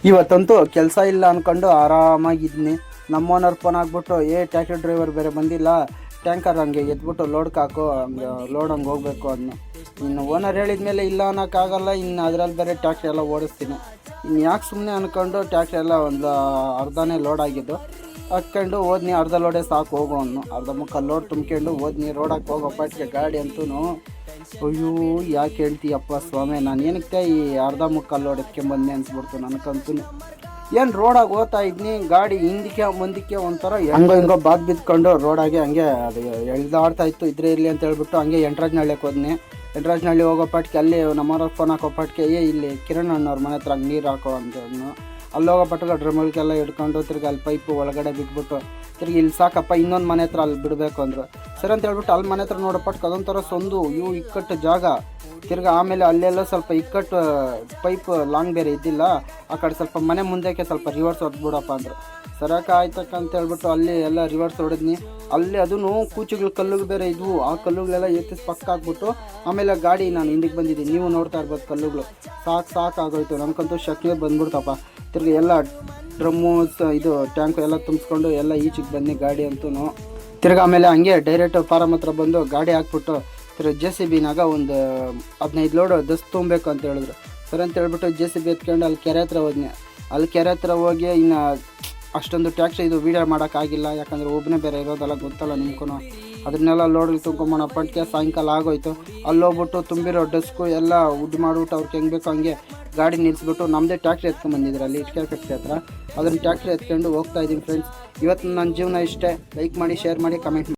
ಇವತ್ತಂತೂ ಕೆಲಸ ಇಲ್ಲ ಅಂದ್ಕೊಂಡು ಆರಾಮಾಗಿದ್ನಿ. ನಮ್ಮ ಓನರ್ ಫೋನ್ ಆಗ್ಬಿಟ್ಟು ಟ್ಯಾಕ್ಟ್ರಿ ಡ್ರೈವರ್ ಬೇರೆ ಬಂದಿಲ್ಲ, ಟ್ಯಾಂಕರ್ ಹಂಗೆ ಎದ್ಬಿಟ್ಟು ಲೋಡ್ಗೆ ಹಾಕೋ, ಹಂಗೆ ಲೋಡ್ ಹಂಗೆ ಹೋಗ್ಬೇಕು ಅದನ್ನು. ಇನ್ನು ಓನರ್ ಹೇಳಿದ ಮೇಲೆ ಇಲ್ಲ ಅನ್ನೋಕ್ಕಾಗಲ್ಲ. ಇನ್ನು ಅದರಲ್ಲಿ ಬೇರೆ ಟ್ಯಾಕ್ಟ್ರಿ ಎಲ್ಲ ಓಡಿಸ್ತೀನಿ. ಇನ್ನು ಯಾಕೆ ಸುಮ್ಮನೆ ಅಂದ್ಕೊಂಡು ಟ್ಯಾಕ್ಟ್ರಿ ಎಲ್ಲ ಒಂದು ಅರ್ಧನೇ ಲೋಡ್ ಆಗಿದ್ದು ಹಾಕ್ಕೊಂಡು ಹೋದ್ನಿ. ಅರ್ಧ ಲೋಡೇ ಸಾಕು ಹೋಗೋ ಅನ್ನು, ಅರ್ಧ ಮುಕ್ಕಾಲು ಲೋಡ್ ತುಂಬ್ಕೊಂಡು ಹೋದ್ನಿ. ರೋಡಕ್ಕೆ ಹೋಗೋ ಪಾಟಿಗೆ ಗಾಡಿ ಅಂತೂ ಅಯ್ಯೋ ಯಾಕೆ ಹೇಳ್ತೀಯಪ್ಪ ಸ್ವಾಮಿ, ನಾನು ಏನಕ್ಕೆ ಈ ಅರ್ಧ ಮುಕ್ಕಾಲು ಲೋಡ್ ಎತ್ಕೊಂಬಂದೆ ಅನ್ಸ್ಬಿಡ್ತು ನನಗಂತೂ. ಏನು ರೋಡಾಗಿ ಹೋಗ್ತಾ ಇದ್ನಿ, ಗಾಡಿ ಹಿಂದಕ್ಕೆ ಮುಂದಕ್ಕೆ ಒಂಥರ ಹೆಂಗೋ ಬಾದ್ ಬಿದ್ಕೊಂಡು ರೋಡಾಗೆ ಹಂಗೆ ಅದು ಎಳ್ದಾಡ್ತಾ ಇತ್ತು. ಇದ್ರೆ ಇರಲಿ ಅಂತ ಹೇಳ್ಬಿಟ್ಟು ಹಂಗೆ ಎಂಟ್ರಾಜ್ನಹಳ್ಳಿಗೆ ಹೋದ್ನಿ. ಎಂಟ್ರಾಜ್ನಹಳ್ಳಿ ಹೋಗೋ ಪಾಟಿಗೆ ಅಲ್ಲಿ ನಮ್ಮವ್ರ ಫೋನ್ ಹಾಕೋ ಪಾಟಿಗೆ ಇಲ್ಲಿ ಕಿರಣ್ ಅಣ್ಣವ್ರ ಮನೆ ಹತ್ರ ನೀರು ಹಾಕೋ ಅಂತ ಅಲ್ಲಿ ಹೋಗೋ ಪಟ್ಟಿಗೆ ಡ್ರಮ್ಗಳಿಗೆಲ್ಲ ಹಿಡ್ಕೊಂಡು ತಿರ್ಗಿ ಅಲ್ಲಿ ಪೈಪು ಒಳಗಡೆ ಬಿಟ್ಬಿಟ್ಟು ತಿರ್ಗಿ ಇಲ್ಲಿ ಸಾಕಪ್ಪ ಇನ್ನೊಂದು ಮನೆ ಹತ್ರ ಅಲ್ಲಿ ಬಿಡಬೇಕು ಅಂದರು. ಸರಿ ಅಂತ ಹೇಳ್ಬಿಟ್ಟು ಅಲ್ಲಿ ಮನೆ ಹತ್ರ ನೋಡೋ ಪಟ್ಟಿಗೆ ಅದೊಂಥರ ಸೊಂದು ಇಕ್ಕಟ್ಟು ಜಾಗ. ತಿರ್ಗಿ ಆಮೇಲೆ ಅಲ್ಲೆಲ್ಲ ಸ್ವಲ್ಪ ಇಕ್ಕಟ್ಟು ಪೈಪ್ ಲಾಂಗ್ ಬೇರೆ ಇದ್ದಿಲ್ಲ. ಆ ಕಡೆ ಸ್ವಲ್ಪ ಮನೆ ಮುಂದಕ್ಕೆ ಸ್ವಲ್ಪ ರಿವರ್ಸ್ ಹೊಡೆದ್ಬಿಡಪ್ಪ ಅಂದರು. ಸರಕ ಆಯ್ತಕ್ಕ ಅಂತ ಹೇಳ್ಬಿಟ್ಟು ಅಲ್ಲಿ ಎಲ್ಲ ರಿವರ್ಸ್ ಹೊಡೆದ್ನಿ. ಅಲ್ಲಿ ಅದೂ ಕೂಚುಗಳು ಕಲ್ಲುಗಳು ಬೇರೆ ಇದ್ವು. ಆ ಕಲ್ಲುಗಳೆಲ್ಲ ಎತ್ತಿಸಿ ಪಕ್ಕ ಹಾಕ್ಬಿಟ್ಟು ಆಮೇಲೆ ಗಾಡಿ ನಾನು ಹಿಂದಕ್ಕೆ ಬಂದಿದ್ದೀನಿ. ನೀವು ನೋಡ್ತಾ ಇರ್ಬೋದು ಕಲ್ಲುಗಳು ಸಾಕಾಗೋಯ್ತು. ನನಗಂತೂ ಶಕ್ತಿ ಬಂದ್ಬಿಡ್ತಪ್ಪ. ತಿರ್ಗಿ ಎಲ್ಲ ಡ್ರಮ್ಮು ಇದು ಟ್ಯಾಂಕು ಎಲ್ಲ ತುಂಬಿಸ್ಕೊಂಡು ಎಲ್ಲ ಈಚೆಗೆ ಬನ್ನಿ ಗಾಡಿ ಅಂತೂ. ತಿರ್ಗಿ ಆಮೇಲೆ ಹಂಗೆ ಡೈರೆಕ್ಟ್ ಫಾರಮ್ ಹತ್ರ ಬಂದು ಗಾಡಿ ಹಾಕ್ಬಿಟ್ಟು ತಿರ್ಗಿ JCBನಾಗ ಒಂದು 15 ಲೋಡು ದಸ್ ತುಂಬಬೇಕು ಅಂತ ಹೇಳಿದ್ರು. ಸರಿ ಅಂತ ಹೇಳ್ಬಿಟ್ಟು JCB ಎತ್ಕೊಂಡು ಅಲ್ಲಿ ಕೆರೆ ಹತ್ರ ಹೋದ್ನಿ. ಅಲ್ಲಿ ಕೆರೆ ಹತ್ರ ಹೋಗಿ ಇನ್ನು ಅಷ್ಟೊಂದು ಟ್ಯಾಕ್ಸಿ ಇದು ವೀಡಿಯೋ ಮಾಡೋಕ್ಕಾಗಿಲ್ಲ, ಯಾಕಂದರೆ ಒಬ್ಬನೇ ಬೇರೆ ಇರೋದಲ್ಲ, ಗೊತ್ತಲ್ಲ ನಿಮ್ಗೂ. ಅದನ್ನೆಲ್ಲ ಲೋಡ್ಗೆ ತುಂಬ್ಕೊಂಬೋಣ ಪಟ್ಟಿಗೆ ಸಾಯಂಕಾಲ ಆಗೋಯ್ತು. ಅಲ್ಲಿ ಹೋಗ್ಬಿಟ್ಟು ತುಂಬಿರೋ ಡಸ್ಕು ಎಲ್ಲ ಉಡ್ ಮಾಡಿಬಿಟ್ಟು ಅವ್ರಿಗೆ ಹೆಂಗೆ ಬೇಕೋ ಹಂಗೆ ಗಾಡಿ ನಿಲ್ಲಿಸ್ಬಿಟ್ಟು ನಮ್ಮದೇ ಟ್ಯಾಕ್ಟ್ರಿ ಎತ್ಕೊಂಡ್ಬಂದಿದ್ರು ಅಲ್ಲಿ ಇಟ್ಕೆ ಫ್ಯಾಕ್ಟ್ರಿ ಹತ್ರ. ಅದನ್ನು ಟ್ಯಾಕ್ಟ್ರಿ ಎತ್ಕೊಂಡು ಹೋಗ್ತಾ ಇದ್ದೀನಿ ಫ್ರೆಂಡ್ಸ್. ಇವತ್ತು ನನ್ನ ಜೀವನ ಇಷ್ಟೇ. ಲೈಕ್ ಮಾಡಿ, ಶೇರ್ ಮಾಡಿ, ಕಮೆಂಟ್ ಮಾಡಿ.